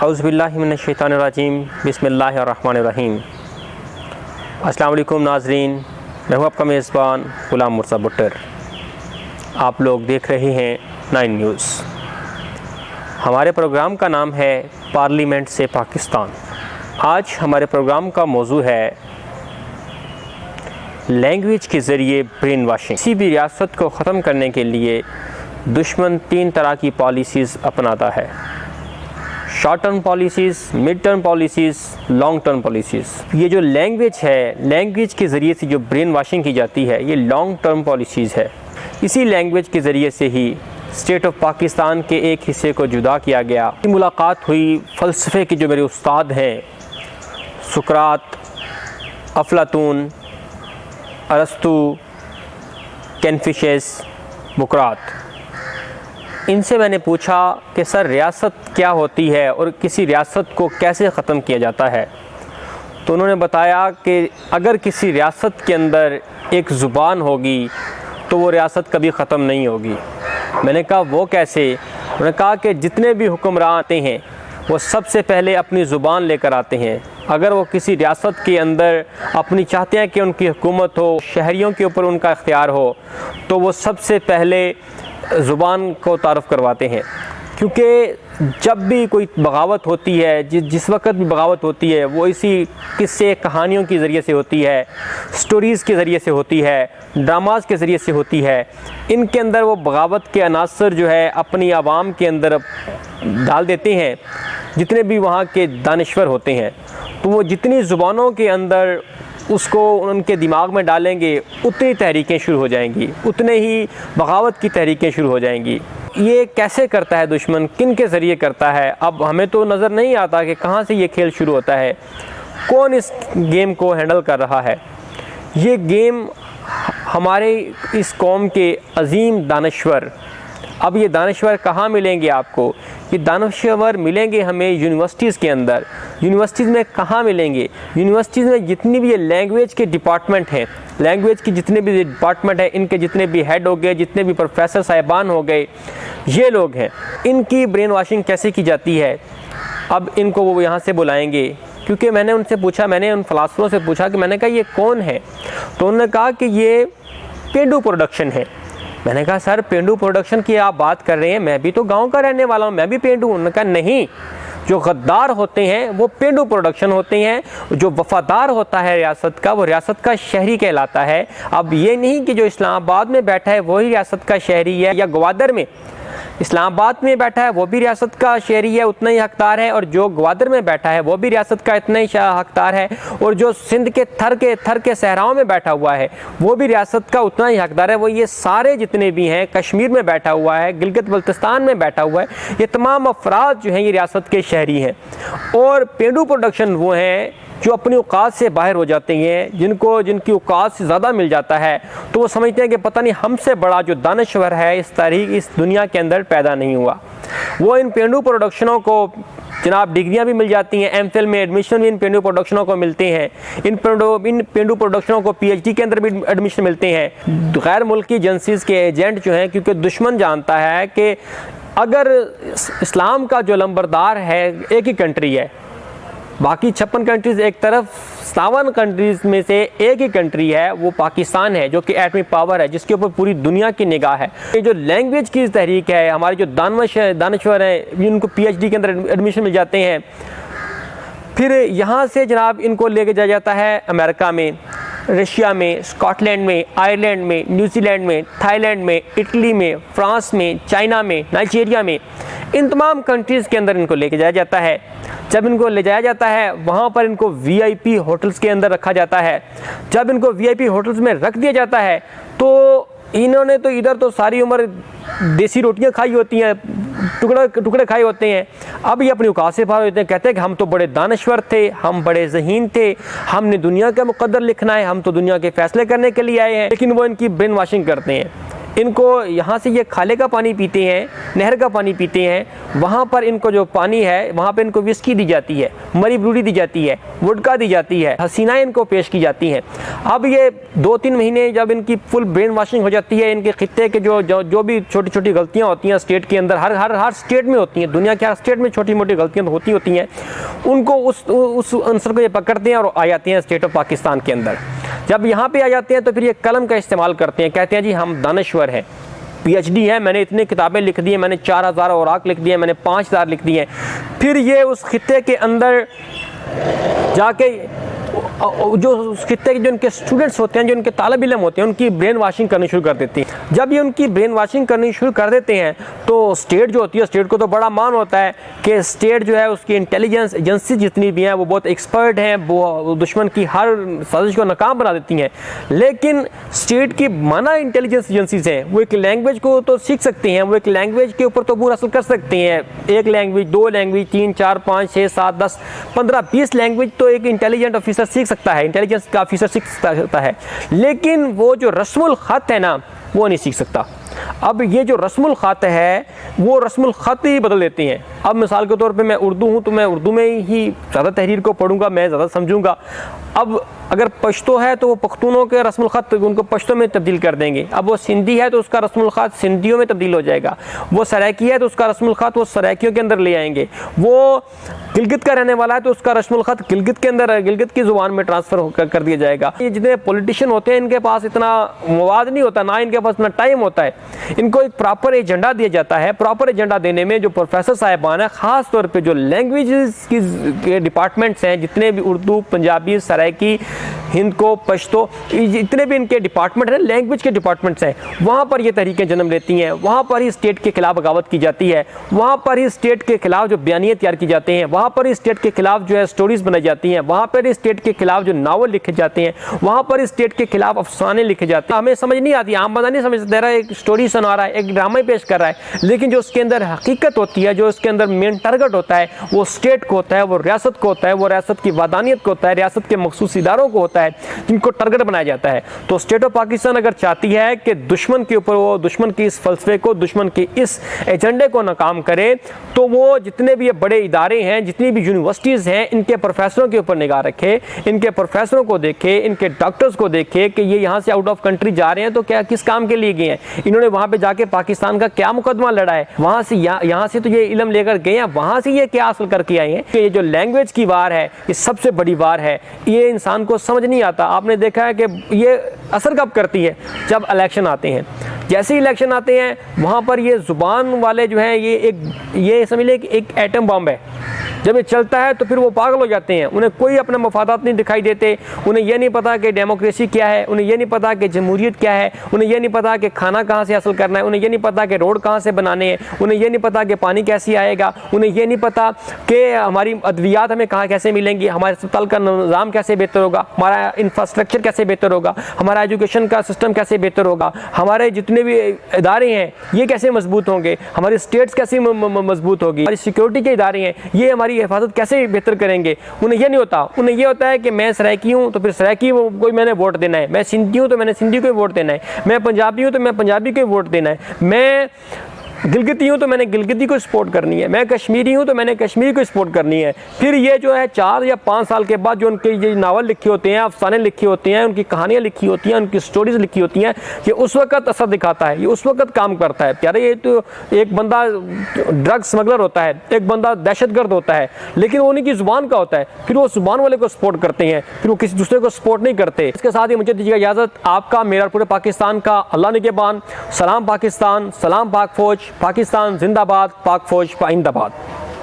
औज़ुबिल्लाहि मिनश्शैतानिर्रजीम बिस्मिल्लाहिर्रहमानिर्रहीम। अस्सलाम वालेकुम नाज़रीन, मैं हूँ आपका मेज़बान ग़ुलाम मुर्तज़ा भुट्टर। आप लोग देख रहे हैं 9 न्यूज़। हमारे प्रोग्राम का नाम है पार्लियामेंट से पाकिस्तान। आज हमारे प्रोग्राम का मौजू है लैंग्वेज के ज़रिए ब्रेन वाशिंग। किसी भी रियासत को ख़त्म करने के लिए दुश्मन 3 तरह की पॉलिसीज़ अपनाता है: short term policies, mid term policies, long term policies. ये जो लैंग्वेज है, लैंग्वेज के ज़रिए से जो ब्रेन वाशिंग की जाती है, ये लॉन्ग टर्म पॉलिसीज़ है। इसी लैंग्वेज के ज़रिए से ही स्टेट ऑफ पाकिस्तान के एक हिस्से को जुदा किया गया। मुलाकात हुई फ़लसफ़े के जो मेरे उस्ताद हैं, सुकरात, अफलातून, अरस्तु, कन्फ्यूशियस, बुकरात, इनसे मैंने पूछा कि सर रियासत क्या होती है और किसी रियासत को कैसे ख़त्म किया जाता है। तो उन्होंने बताया कि अगर किसी रियासत के अंदर एक ज़ुबान होगी तो वो रियासत कभी ख़त्म नहीं होगी। मैंने कहा वो कैसे? उन्होंने कहा कि जितने भी हुक्मरान आते हैं वो सबसे पहले अपनी ज़ुबान लेकर आते हैं। अगर वो किसी रियासत के अंदर अपनी चाहते हैं कि उनकी हुकूमत हो, शहरियों के ऊपर उनका इख्तियार हो, तो वो सबसे पहले ज़ुबान को तारुफ़ करवाते हैं। क्योंकि जब भी कोई बगावत होती है, जिस वक्त भी बगावत होती है, वो इसी किस्से कहानियों के ज़रिए से होती है, स्टोरीज़ के ज़रिए से होती है, ड्रामाज़ के ज़रिए से होती है। इनके अंदर वो बगावत के अनासर जो है अपनी आवाम के अंदर डाल देते हैं, जितने भी वहाँ के दानिश्वर होते हैं। तो वो जितनी ज़ुबानों के अंदर उसको उनके दिमाग में डालेंगे, उतनी तहरीकें शुरू हो जाएंगी, उतने ही बगावत की तहरीकें शुरू हो जाएंगी। ये कैसे करता है दुश्मन, किन के ज़रिए करता है, अब हमें तो नज़र नहीं आता कि कहाँ से ये खेल शुरू होता है, कौन इस गेम को हैंडल कर रहा है। ये गेम हमारे इस कौम के अजीम दानश्वर, अब ये दानश्वर कहाँ मिलेंगे आपको? ये दानश्वर मिलेंगे हमें यूनिवर्सिटीज़ के अंदर। यूनिवर्सिटीज़ में कहाँ मिलेंगे? यूनिवर्सिटीज़ में जितनी भी ये लैंग्वेज के डिपार्टमेंट हैं, लैंग्वेज की जितने भी डिपार्टमेंट हैं, इनके जितने भी हेड हो गए, जितने भी प्रोफेसर साहिबान हो गए, ये लोग हैं। इनकी ब्रेन वाशिंग कैसे की जाती है? अब इनको वो यहाँ से बुलाएंगे, क्योंकि मैंने उनसे पूछा, मैंने उन फ़िलासफ़ों से पूछा कि मैंने कहा ये कौन है? तो उन्होंने कहा कि ये पेंडू प्रोडक्शन है। मैंने कहा सर पेंडू प्रोडक्शन की आप बात कर रहे हैं, मैं भी तो गांव का रहने वाला हूं, मैं भी पेंडू हूं। उन्होंने कहा नहीं, जो गद्दार होते हैं वो पेंडू प्रोडक्शन होते हैं, जो वफादार होता है रियासत का, वो रियासत का शहरी कहलाता है। अब ये नहीं कि जो इस्लामाबाद में बैठा है वही रियासत का शहरी है, या ग्वादर में इस्लामाबाद में बैठा है वो भी रियासत का शहरी है, उतना ही हकदार है, और जो ग्वादर में बैठा है वो भी रियासत का इतना ही हकदार है, और जो सिंध के थर के सहराओं में बैठा हुआ है वो भी रियासत का उतना ही हकदार है। वो ये सारे जितने भी हैं, कश्मीर में बैठा हुआ है, गिलगित बल्तिस्तान में बैठा हुआ है, ये तमाम अफराद जो हैं ये रियासत के शहरी हैं। और पेंडू प्रोडक्शन वो हैं जो अपनी औकात से बाहर हो जाते हैं, जिनकी औकात से ज़्यादा मिल जाता है, तो वो समझते हैं कि पता नहीं हमसे बड़ा जो दानश्वर है इस दुनिया के अंदर पैदा नहीं हुआ। वो इन पेंडू प्रोडक्शनों को जनाब डिग्रियां भी मिल जाती हैं, एमफिल में एडमिशन भी इन पेंडू प्रोडक्शनों को मिलते हैं, इन पेंडू प्रोडक्शनों को पीएचडी के अंदर भी एडमिशन मिलते हैं। गैर मुल्की एजेंसीज़ के एजेंट जो हैं, क्योंकि दुश्मन जानता है कि अगर इस्लाम का जो लंबरदार है एक ही कंट्री है, बाकी 56 कंट्रीज़ एक तरफ, 57 कंट्रीज़ में से एक ही कंट्री है वो पाकिस्तान है, जो कि एटमी पावर है, जिसके ऊपर पूरी दुनिया की निगाह है। ये जो लैंग्वेज की तहरीक है, हमारे जो दानश्वर हैं जिनको पीएचडी के अंदर एडमिशन मिल जाते हैं, फिर यहाँ से जनाब इनको लेके जाया जाता है अमेरिका में, रशिया में, स्कॉटलैंड में, आयरलैंड में, न्यूजीलैंड में, थाईलैंड में, इटली में, फ्रांस में, चाइना में, नाइजीरिया में, इन तमाम कंट्रीज़ के अंदर इनको लेके जाया जाता है। जब इनको ले जाया जाता है वहाँ पर इनको वीआईपी होटल्स के अंदर रखा जाता है। जब इनको वीआईपी होटल्स में रख दिया जाता है तो इन्होंने तो इधर तो सारी उम्र देसी रोटियाँ खाई होती हैं, टुकड़े खाए होते हैं। अब ये अपनी औकात से बाहर होते हैं, कहते हैं कि हम तो बड़े दानश्वर थे, हम बड़े ज़हीन थे, हमने दुनिया का मुकद्दर लिखना है, हम तो दुनिया के फ़ैसले करने के लिए आए हैं। लेकिन वो इनकी ब्रेन वाशिंग करते हैं। इनको यहाँ से ये खाले का पानी पीते हैं, नहर का पानी पीते हैं, वहाँ पर इनको जो पानी है वहाँ पर इनको विस्की दी जाती है, मरी ब्रूडी दी जाती है, वुडका दी जाती है, हसीनाएँ इनको पेश की जाती हैं। अब ये 2-3 महीने जब इनकी फुल ब्रेन वॉशिंग हो जाती है, इनके खित्ते के जो भी छोटी छोटी गलतियाँ होती हैं स्टेट के अंदर, हर स्टेट में होती हैं, दुनिया के हर स्टेट में छोटी मोटी गलतियाँ तो होती हैं, उनको उस आंसर को ये पकड़ते हैं और आ जाते हैं स्टेट ऑफ पाकिस्तान के अंदर। जब यहाँ पे आ जाते हैं तो फिर ये कलम का इस्तेमाल करते हैं, कहते हैं जी हम दानश्वर हैं, PhD है, मैंने इतनी किताबें लिख दी हैं, मैंने 4000 औराक लिख दिए हैं, मैंने 5000 लिख दिए हैं। फिर ये उस खित्ते के अंदर जाके जो उस खित्ते के जो उनके स्टूडेंट्स होते हैं, जो उनके तालिब इल्म होते हैं, उनकी ब्रेन वॉशिंग करनी शुरू कर देती हैं। जब ये उनकी ब्रेन वॉशिंग करनी शुरू कर देते हैं तो स्टेट जो होती है, स्टेट को तो बड़ा मान होता है कि स्टेट जो है उसकी इंटेलिजेंस एजेंसी जितनी भी हैं वो बहुत एक्सपर्ट हैं, वो दुश्मन की हर साजिश को नाकाम बना देती हैं। लेकिन स्टेट की माना इंटेलिजेंस एजेंसीज हैं, वो एक लैंग्वेज को तो सीख सकती हैं, वो एक लैंग्वेज के ऊपर तो पूरा असर कर सकती हैं। 1 लैंग्वेज, 2 लैंग्वेज, 3, 4, 5, 6, 7, 10, 15, 20 लैंग्वेज तो एक इंटेलिजेंट ऑफिसर सीख सकता है, इंटेलिजेंस का ऑफिसर सीख सकता है। लेकिन वो जो रस्मुल ख़त है ना, वो नहीं सीख सकता। अब ये जो रस्मुल ख़त है वो रस्मुल ख़त ही बदल देती हैं। अब मिसाल के तौर पे मैं उर्दू हूँ तो मैं उर्दू में ही ज़्यादा तहरीर को पढ़ूंगा, मैं ज़्यादा समझूंगा। अब अगर पश्तो है तो वो पख्तूनों के रस्मुल ख़त उनको पश्तो में तब्दील कर देंगे। अब वो सिंधी है तो उसका रस्मुल ख़त सिंधियों में तब्दील हो जाएगा। वो सराइकी है तो उसका रस्मुल ख़त वो सराइकियों के अंदर ले आएंगे। वो गिलगित का रहने वाला है तो उसका रस्मुल ख़त गिलगित के अंदर, गिलगित की ज़ुबान में ट्रांसफ़र कर दिया जाएगा। ये जितने पॉलिटिशियन होते हैं इनके पास इतना मवाद नहीं होता, ना इनके पास इतना टाइम होता है। इनको एक प्रॉपर एजेंडा दिया जाता है। प्रॉपर एजेंडा देने में जो प्रोफेसर साहिबान हैं, ख़ास तौर पे जो लैंग्वेजेस के डिपार्टमेंट्स हैं, जितने भी उर्दू, पंजाबी, सराइकी, हिंद को, पश्तो, जितने भी इनके डिपार्टमेंट हैं, लैंग्वेज के डिपार्टमेंट्स हैं, वहाँ पर ये तहरीकें जन्म लेती हैं। वहाँ पर ही स्टेट के खिलाफ बगावत की जाती है, वहाँ पर ही स्टेट के खिलाफ जो बयानियाँ तैयार की जाती हैं, वहाँ पर ही स्टेट के खिलाफ जो है स्टोरीज़ बनाई जाती हैं, वहाँ पर ही स्टेट के खिलाफ जो नावल लिखे जाते हैं, वहाँ पर ही स्टेट के खिलाफ अफसाने लिखे जाते हैं। हमें समझ नहीं आती, आम बंदा नहीं समझ दे रहा है, एक स्टोरी सुना रहा है, एक ड्रामा ही पेश कर रहा है, लेकिन जो उसके अंदर हकीकत होती है, जो उसके अंदर मेन टारगेट होता है, वो स्टेट को होता है, वो रियासत को होता है, वो रियासत की वादानियत को होता है, रियासत के मखसूस इदारों को होता है, जिनको टारगेट बनाया जाता है। तो स्टेट ऑफ पाकिस्तान अगर चाहती है कि दुश्मन के ऊपर वो दुश्मन के इस फलसफे को, दुश्मन के इस एजेंडे को नाकाम करे, तो वो जितने भी ये बड़े इदारे हैं, जितनी भी यूनिवर्सिटीज़ हैं, इनके प्रोफेसरों के ऊपर निगाह रखे, इनके प्रोफेसरों को देखे, इनके डॉक्टर्स को देखे कि ये यहाँ से आउट ऑफ कंट्री जा रहे हैं तो क्या किस काम के लिए गए हैं, इन्होंने वहाँ पे जाके पाकिस्तान का क्या मुकदमा लड़ा है, वहाँ से यहाँ से तो ये इल्म लेकर गए हैं, वहाँ से ये क्या हासिल करके आए हैं। कि ये जो लैंग्वेज की वार है ये सबसे बड़ी वार है, ये इंसान को समझ नहीं आता। आपने देखा है कि ये असर कब करती है, जब इलेक्शन आते हैं। जैसे ही इलेक्शन आते हैं वहाँ पर ये ज़ुबान वाले जो हैं ये समझ लें कि एक एटम बम है, जब ये चलता है तो फिर वो पागल हो जाते हैं, उन्हें कोई अपना मफादात नहीं दिखाई देते, उन्हें यह नहीं पता कि डेमोक्रेसी क्या है, उन्हें यह नहीं पता कि जमहूरियत क्या है, उन्हें यह नहीं पता कि खाना कहाँ से हासिल करना है, उन्हें यह नहीं पता कि रोड कहाँ से बनाने हैं, उन्हें यह नहीं पता कि पानी कैसे आएगा, उन्हें यह नहीं पता कि हमारी अद्वियात हमें कहाँ कैसे मिलेंगी, हमारे अस्पताल का निज़ाम कैसे बेहतर होगा, हमारा इंफ्रास्ट्रक्चर कैसे बेहतर होगा, हमारा एजुकेशन का सिस्टम कैसे बेहतर होगा, हमारे जितने भी इदारे हैं ये कैसे मजबूत होंगे, हमारी स्टेट्स कैसे मजबूत होगी, हमारी सिक्योरिटी के इदारे हैं ये हमारी हिफाजत कैसे बेहतर करेंगे। उन्हें यह नहीं होता, उन्हें यह होता है कि मैं सराइकी हूँ तो फिर सराइकी कोई मैंने वोट देना है, मैं सिंधी हूँ तो मैंने सिंधी को वोट देना है, मैं पंजाबी हूँ तो मैं पंजाबी को वोट देना है, मैं गिलगिती हूँ तो मैंने गिलगिती को सपोर्ट करनी है, मैं कश्मीरी हूँ तो मैंने कश्मीरी को सपोर्ट करनी है। फिर ये जो है 4 या 5 साल के बाद जो उनके ये नावल लिखे होते हैं, अफसाने लिखे होते हैं, उनकी कहानियाँ लिखी होती हैं, उनकी स्टोरीज लिखी होती हैं, ये उस वक्त असर दिखाता है, ये उस वक्त काम करता है। प्यारे ये तो एक बंदा ड्रग स्मगलर होता है, एक बंदा दहशतगर्द होता है, लेकिन वो उन्हीं की ज़ुबान का होता है, फिर वो ज़ुबान वाले को सपोर्ट करते हैं, फिर वो किसी दूसरे को सपोर्ट नहीं करते। इसके साथ ही मुझे दीजिएगा इजाज़त, आपका मेरा पूरे पाकिस्तान का अल्लाह निगहबान। सलाम पाकिस्तान, सलाम पाक फौज, पाकिस्तान जिंदाबाद, पाक फौज पाइंदाबाद।